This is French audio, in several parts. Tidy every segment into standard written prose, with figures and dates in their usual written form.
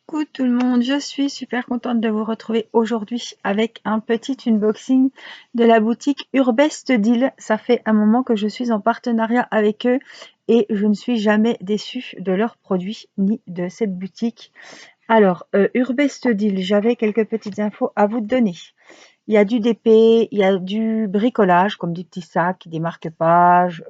Coucou tout le monde, je suis super contente de vous retrouver aujourd'hui avec un petit unboxing de la boutique Urbest Deal. Ça fait un moment que je suis en partenariat avec eux et je ne suis jamais déçue de leurs produits ni de cette boutique. Alors, Urbest Deal, j'avais quelques petites infos à vous donner. Il y a du DP, il y a du bricolage comme des petits sacs, des marque-pages,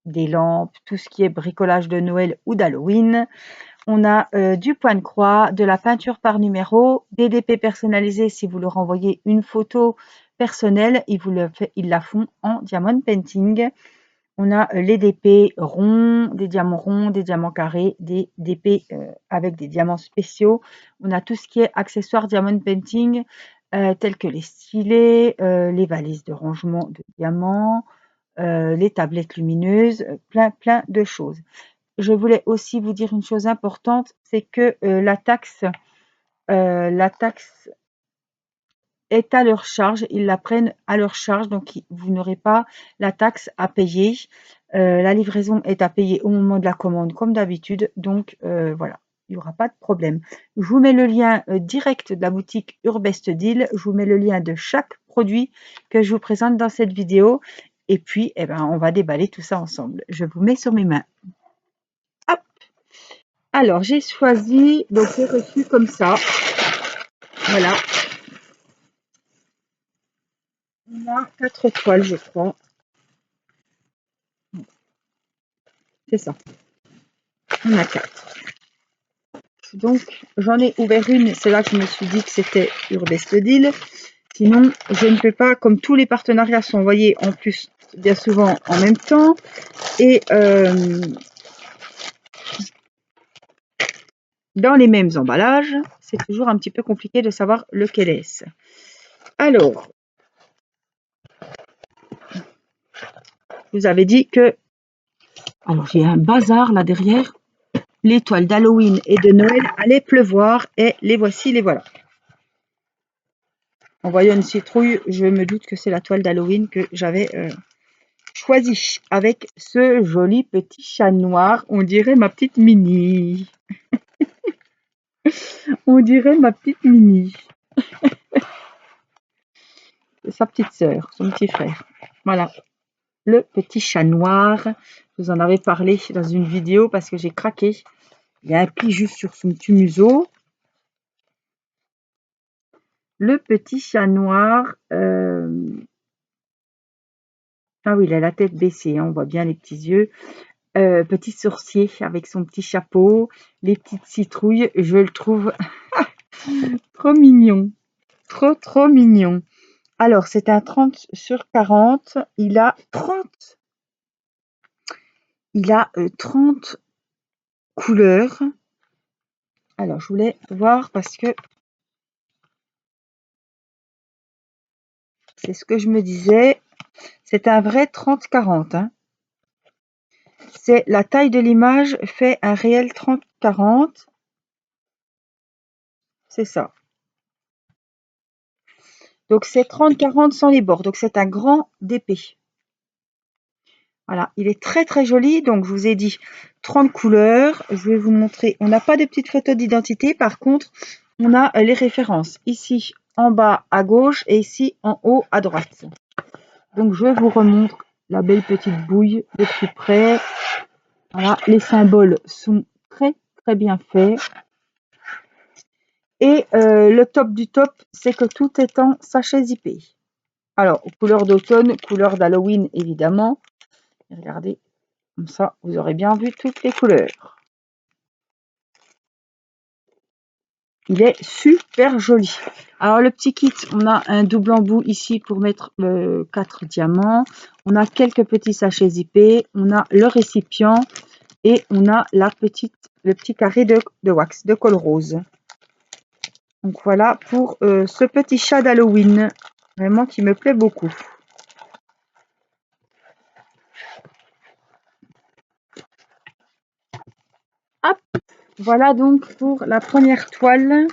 des lampes, tout ce qui est bricolage de Noël ou d'Halloween. On a du point de croix, de la peinture par numéro, des DP personnalisés si vous leur envoyez une photo personnelle, ils la font en diamond painting. On a les DP ronds, des diamants carrés, des DP avec des diamants spéciaux. On a tout ce qui est accessoires diamond painting, tels que les stylets, les valises de rangement de diamants, les tablettes lumineuses, plein de choses. Je voulais aussi vous dire une chose importante, c'est que la taxe est à leur charge. Ils la prennent à leur charge, donc vous n'aurez pas la taxe à payer. La livraison est à payer au moment de la commande, comme d'habitude. Donc voilà, il n'y aura pas de problème. Je vous mets le lien direct de la boutique Urbest Deal. Je vous mets le lien de chaque produit que je vous présente dans cette vidéo. Et puis, on va déballer tout ça ensemble. Je vous mets sur mes mains. Hop. Alors, j'ai choisi, donc j'ai reçu comme ça. Voilà. On a 4 toiles, je crois. C'est ça. On a 4. Donc, j'en ai ouvert une. C'est là que je me suis dit que c'était Urbest Deal. Sinon, je ne peux pas, comme tous les partenariats sont envoyés en plus bien souvent en même temps. Et dans les mêmes emballages, c'est toujours un petit peu compliqué de savoir lequel est-ce. Alors, je vous avais dit que... Alors, j'ai un bazar là derrière. Les toiles d'Halloween et de Noël allaient pleuvoir et les voici, les voilà. En voyant une citrouille, je me doute que c'est la toile d'Halloween que j'avais choisie avec ce joli petit chat noir. On dirait ma petite Minnie. On dirait ma petite Minnie. Sa petite sœur, son petit frère. Voilà, le petit chat noir. Je vous en avais parlé dans une vidéo parce que j'ai craqué. Il y a un pli juste sur son petit museau. Le petit chat noir. Ah oui, il a la tête baissée, hein, on voit bien les petits yeux. Petit sourcier avec son petit chapeau, les petites citrouilles, je le trouve trop mignon. Trop mignon. Alors, c'est un 30 sur 40. Il a 30 couleurs. Alors, je voulais voir parce que c'est ce que je me disais. C'est un vrai 30-40. Hein. C'est la taille de l'image fait un réel 30-40. C'est ça. Donc, c'est 30-40 sans les bords. Donc, c'est un grand DP. Voilà, il est très joli. Donc, je vous ai dit 30 couleurs. Je vais vous montrer. On n'a pas de petites photos d'identité. Par contre, on a les références. Ici, en bas à gauche et ici, en haut à droite. Donc, je vous remontre la belle petite bouille de plus près. Voilà, les symboles sont très bien faits. Et le top du top, c'est que tout est en sachet zippé. Alors, couleur d'automne, couleur d'Halloween, évidemment. Regardez, comme ça, vous aurez bien vu toutes les couleurs. Il est super joli. Alors, le petit kit, on a un double embout ici pour mettre 4 diamants. On a quelques petits sachets zippés. On a le récipient. Et on a le petit carré de wax, de colle rose. Donc voilà pour ce petit chat d'Halloween. Vraiment qui me plaît beaucoup. Hop, voilà donc pour la première toile.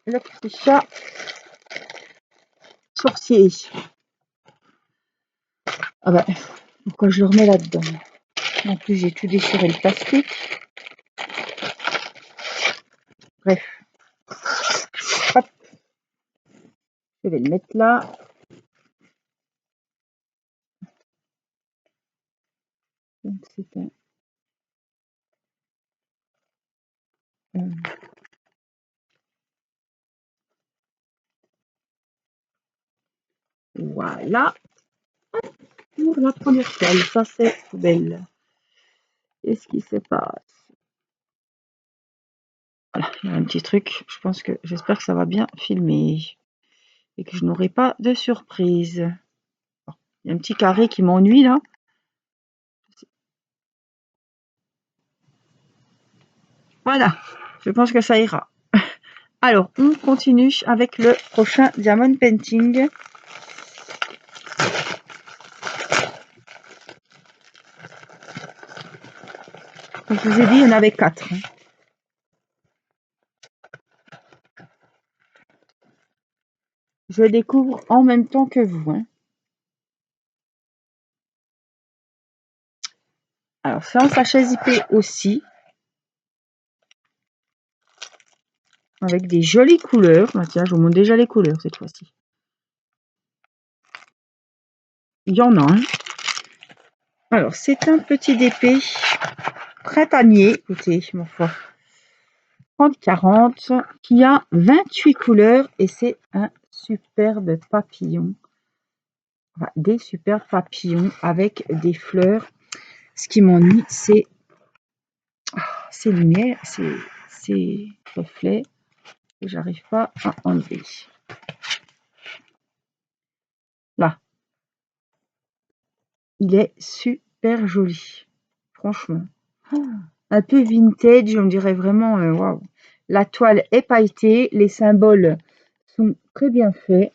Le petit chat sorcier. Ah ben, pourquoi je le remets là-dedans? En plus, j'ai tout déchiré le plastique. Bref. Hop. Je vais le mettre là. Donc, c'est voilà. Pour la première toile, ça c'est belle. Qu'est-ce qui se passe? Voilà, il y a un petit truc. J'espère que ça va bien filmer et que je n'aurai pas de surprise. Bon, il y a un petit carré qui m'ennuie là. Voilà, je pense que ça ira. Alors, on continue avec le prochain Diamond Painting. Comme je vous ai dit, il y en avait 4. Je découvre en même temps que vous. Alors, c'est en sachet zippé aussi. Avec des jolies couleurs. Ah, tiens, je vous montre déjà les couleurs cette fois-ci. Il y en a un. Alors, c'est un petit DP printanier. Écoutez, ma foi. 30-40 qui a 28 couleurs et c'est un superbe papillon. Enfin, des superbes papillons avec des fleurs. Ce qui m'ennuie, c'est ces lumières, ces reflets que j'arrive pas à enlever. Là, il est super joli, franchement. Un peu vintage, on dirait vraiment, waouh. La toile est pailletée, les symboles sont très bien faits.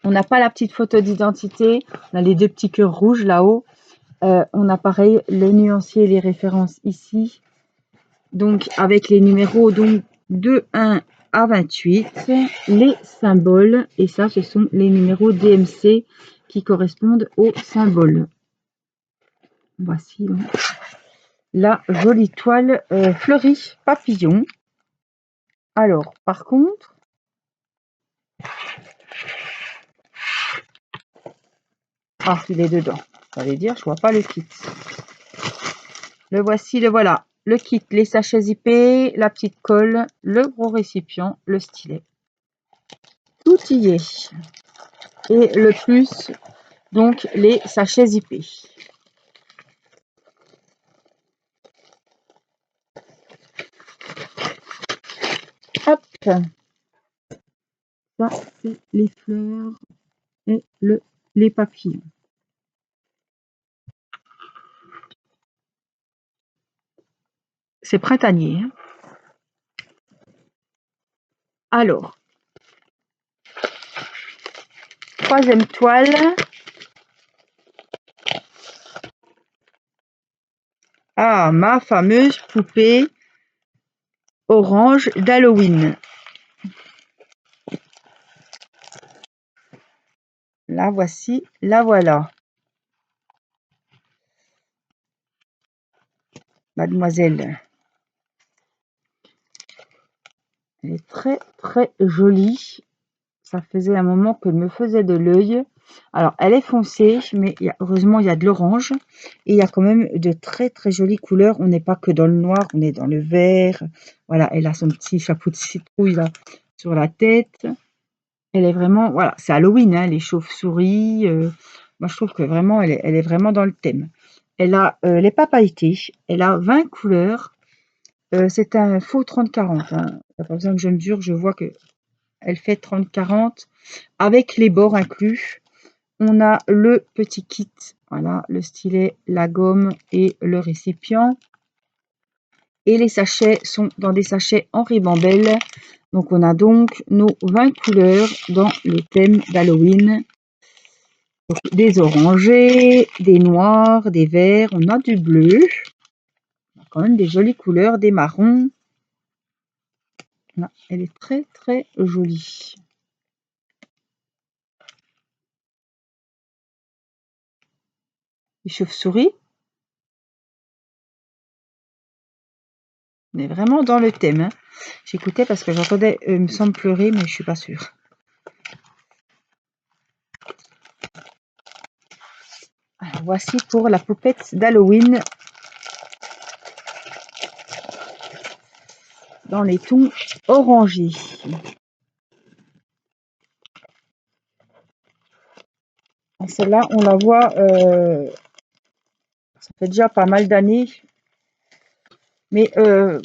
On n'a pas la petite photo d'identité, on a les 2 petits cœurs rouges là-haut. On a pareil le nuancier et les références ici. Donc avec les numéros donc de 1 à 28, les symboles, et ça ce sont les numéros DMC qui correspondent aux symboles. Voici donc la jolie toile fleurie papillon. Alors par contre, ah il est dedans, ça veut dire je vois pas le kit. Le voici, le voilà. Le kit, les sachets zippés, la petite colle, le gros récipient, le stylet. Tout y est. Et le plus, donc les sachets zippés. Hop. Ça, c'est les fleurs et les papillons. C'est printanier. Hein. Alors, troisième toile. Ah, ma fameuse poupée orange d'Halloween. La voici, la voilà. Mademoiselle. Elle est très très jolie. Ça faisait un moment qu'elle me faisait de l'œil. Alors, elle est foncée, mais heureusement, il y a de l'orange. Et il y a quand même de très, très jolies couleurs. On n'est pas que dans le noir, on est dans le vert. Voilà, elle a son petit chapeau de citrouille là sur la tête. Elle est vraiment... Voilà, c'est Halloween, hein, les chauves-souris. Moi, je trouve que vraiment, elle est vraiment dans le thème. Elle n'est pas pailletée. Elle a 20 couleurs. C'est un faux 30-40. Hein. Il n'y a pas besoin que je mesure. Je vois que elle fait 30-40 avec les bords inclus. On a le petit kit, voilà, le stylet, la gomme et le récipient. Et les sachets sont dans des sachets en ribambelle. Donc on a donc nos 20 couleurs dans le thème d'Halloween. Des orangés, des noirs, des verts, on a du bleu. On a quand même des jolies couleurs, des marrons. Voilà, elle est très très jolie. Les chauves-souris. On est vraiment dans le thème. Hein. J'écoutais parce que j'entendais, il me semble, pleurer, mais je suis pas sûre. Alors, voici pour la poupette d'Halloween. Dans les tons orangés. Celle-là, on la voit, ça fait déjà pas mal d'années. Mais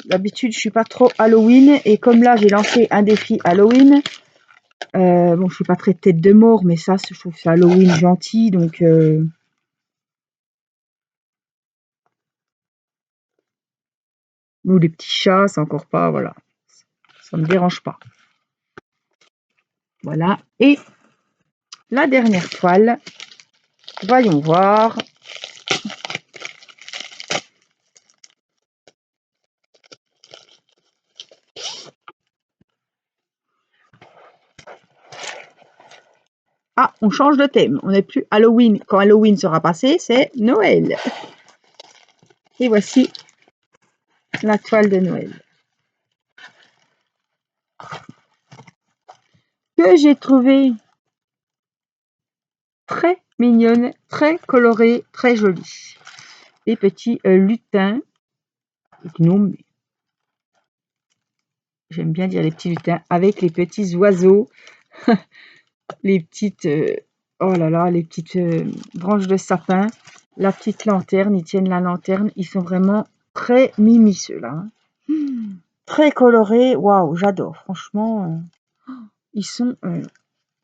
d'habitude, je suis pas trop Halloween. Et comme là, j'ai lancé un défi Halloween. Bon, je suis pas très tête de mort, mais ça, je trouve que c'est Halloween gentil. Donc, ou les petits chats, c'est encore pas, voilà. Ça me dérange pas. Voilà. Et la dernière toile. Voyons voir. Ah, on change de thème. On n'est plus Halloween. Quand Halloween sera passé, c'est Noël. Et voici la toile de Noël. Que j'ai trouvé très mignonne, très colorée, très jolie. Les petits lutins. Gnomes. J'aime bien dire les petits lutins. Avec les petits oiseaux. Les petites... oh là là, les petites branches de sapin. La petite lanterne. Ils tiennent la lanterne. Ils sont vraiment très mimi ceux-là. Très colorés. Waouh, j'adore. Franchement, ils sont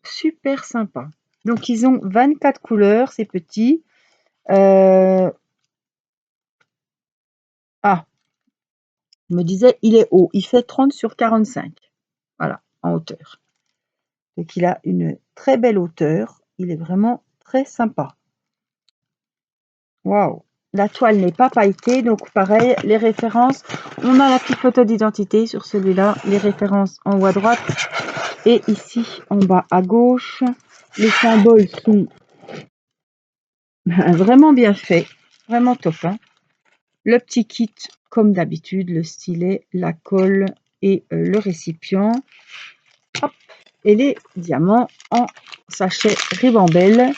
super sympas. Donc, ils ont 24 couleurs, ces petits. Ah, je me disais, il est haut. Il fait 30 sur 45. Voilà, en hauteur. Donc, il a une très belle hauteur. Il est vraiment très sympa. Waouh! La toile n'est pas pailletée. Donc, pareil, les références. On a la petite photo d'identité sur celui-là. Les références en haut à droite. Et ici, en bas à gauche. Les symboles sont vraiment bien faits. Vraiment top. Hein. Le petit kit, comme d'habitude, le stylet, la colle et le récipient. Hop, et les diamants en sachet ribambelle.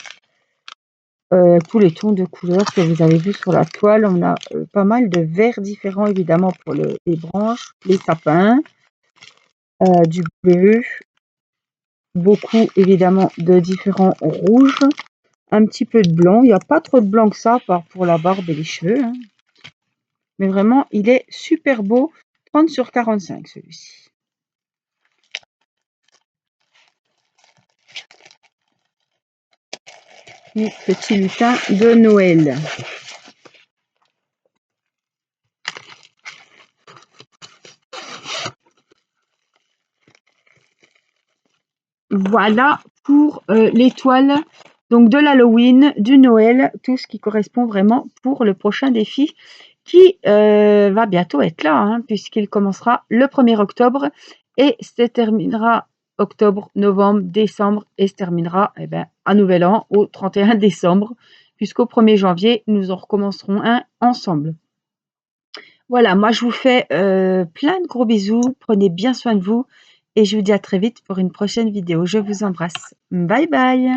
Tous les tons de couleurs que vous avez vu sur la toile. On a pas mal de verts différents, évidemment, pour les branches, les sapins. Du bleu. Beaucoup, évidemment, de différents rouges. Un petit peu de blanc. Il n'y a pas trop de blanc que ça, part pour la barbe et les cheveux. Hein. Mais vraiment, il est super beau. 30 sur 45, celui-ci. Les petits lutins de Noël. Voilà pour l'étoile donc de l'Halloween, du Noël, tout ce qui correspond vraiment pour le prochain défi qui va bientôt être là, hein, puisqu'il commencera le 1er octobre et se terminera octobre, novembre, décembre et se terminera à Nouvel An au 31 décembre, puisqu'au 1er janvier, nous en recommencerons un ensemble. Voilà, moi je vous fais plein de gros bisous, prenez bien soin de vous et je vous dis à très vite pour une prochaine vidéo. Je vous embrasse. Bye bye!